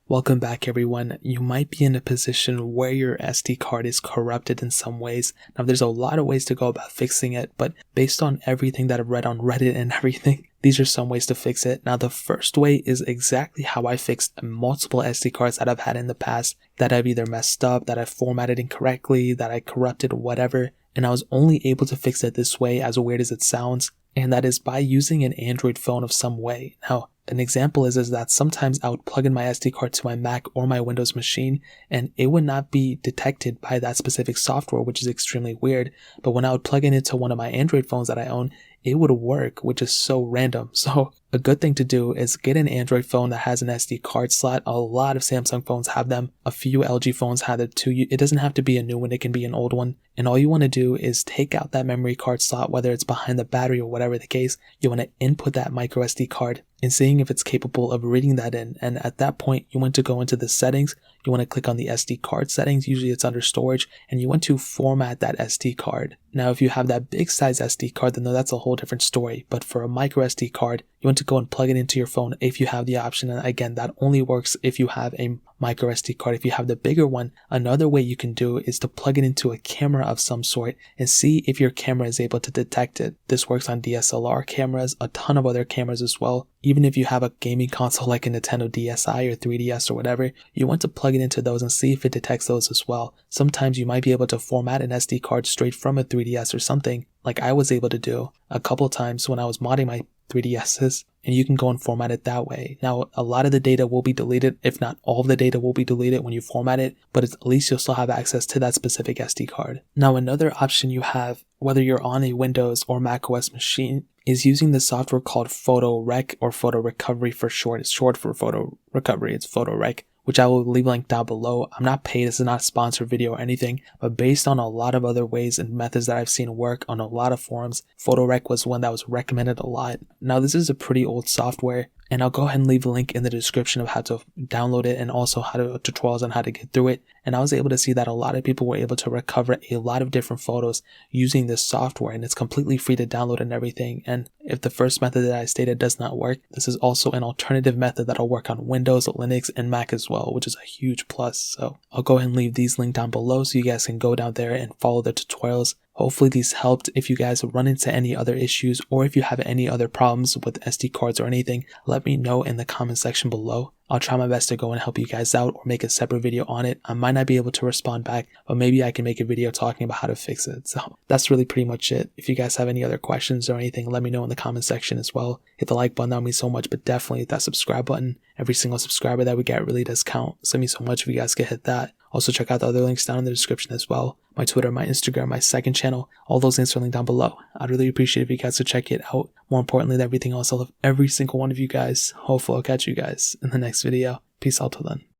Welcome back everyone. You might be in a position where your SD card is corrupted in some ways. Now there's a lot of ways to go about fixing it, but based on everything that I've read on Reddit and everything, these are some ways to fix it. Now the first way is exactly how I fixed multiple SD cards that I've had in the past that I've either messed up, that I formatted incorrectly, that I corrupted, whatever. And I was only able to fix it this way, as weird as it sounds, and that is by using an Android phone of some way. Now, an example is that sometimes I would plug in my SD card to my Mac or my Windows machine and it would not be detected by that specific software, which is extremely weird. But when I would plug it into one of my Android phones that I own, it would work, which is so random. So a good thing to do is get an Android phone that has an SD card slot. A lot of Samsung phones have them. A few LG phones have it too. It doesn't have to be a new one, it can be an old one. And all you want to do is take out that memory card slot, whether it's behind the battery or whatever the case. You want to input that micro SD card and seeing if it's capable of reading that in. And at that point, you want to go into the settings. You want to click on the SD card settings. Usually it's under storage, and you want to format that SD card. Now, if you have that big size SD card, then that's a whole different story. But for a micro SD card, you want to go and plug it into your phone if you have the option. And again, that only works if you have a micro SD card. If you have the bigger one, another way you can do is to plug it into a camera of some sort and see if your camera is able to detect it. This works on DSLR cameras, a ton of other cameras as well. Even if you have a gaming console like a Nintendo DSi or 3DS or whatever, you want to plug it into those and see if it detects those as well. Sometimes you might be able to format an SD card straight from a 3DS or something, like I was able to do a couple times when I was modding my 3DSs, and you can go and format it that way. Now, a lot of the data will be deleted, if not all of the data will be deleted when you format it, but at least you'll still have access to that specific SD card. Now, another option you have, whether you're on a Windows or macOS machine, is using the software called Photo Rec, or Photo Recovery for short. It's short for Photo Recovery, it's Photo Rec, which I will leave a link down below. I'm not paid, this is not a sponsored video or anything, but based on a lot of other ways and methods that I've seen work on a lot of forums, Photorec was one that was recommended a lot. Now this is a pretty old software, and I'll go ahead and leave a link in the description of how to download it and also tutorials on how to get through it. And I was able to see that a lot of people were able to recover a lot of different photos using this software, and it's completely free to download and everything. And if the first method that I stated does not work, this is also an alternative method that'll work on Windows, Linux, and Mac as well, which is a huge plus. So I'll go ahead and leave these linked down below so you guys can go down there and follow the tutorials. Hopefully these helped. If you guys run into any other issues or if you have any other problems with SD cards or anything, let me know in the comment section below. I'll try my best to go and help you guys out or make a separate video on it. I might not be able to respond back, but maybe I can make a video talking about how to fix it. So that's really pretty much it. If you guys have any other questions or anything, let me know in the comment section as well. Hit the like button, that would mean so much, but definitely hit that subscribe button. Every single subscriber that we get really does count. So it means so much if you guys could hit that. Also check out the other links down in the description as well. My Twitter, my Instagram, my second channel, all those links are linked down below. I'd really appreciate if you guys could check it out. More importantly than everything else, I love every single one of you guys. Hopefully I'll catch you guys in the next video. Peace out till then.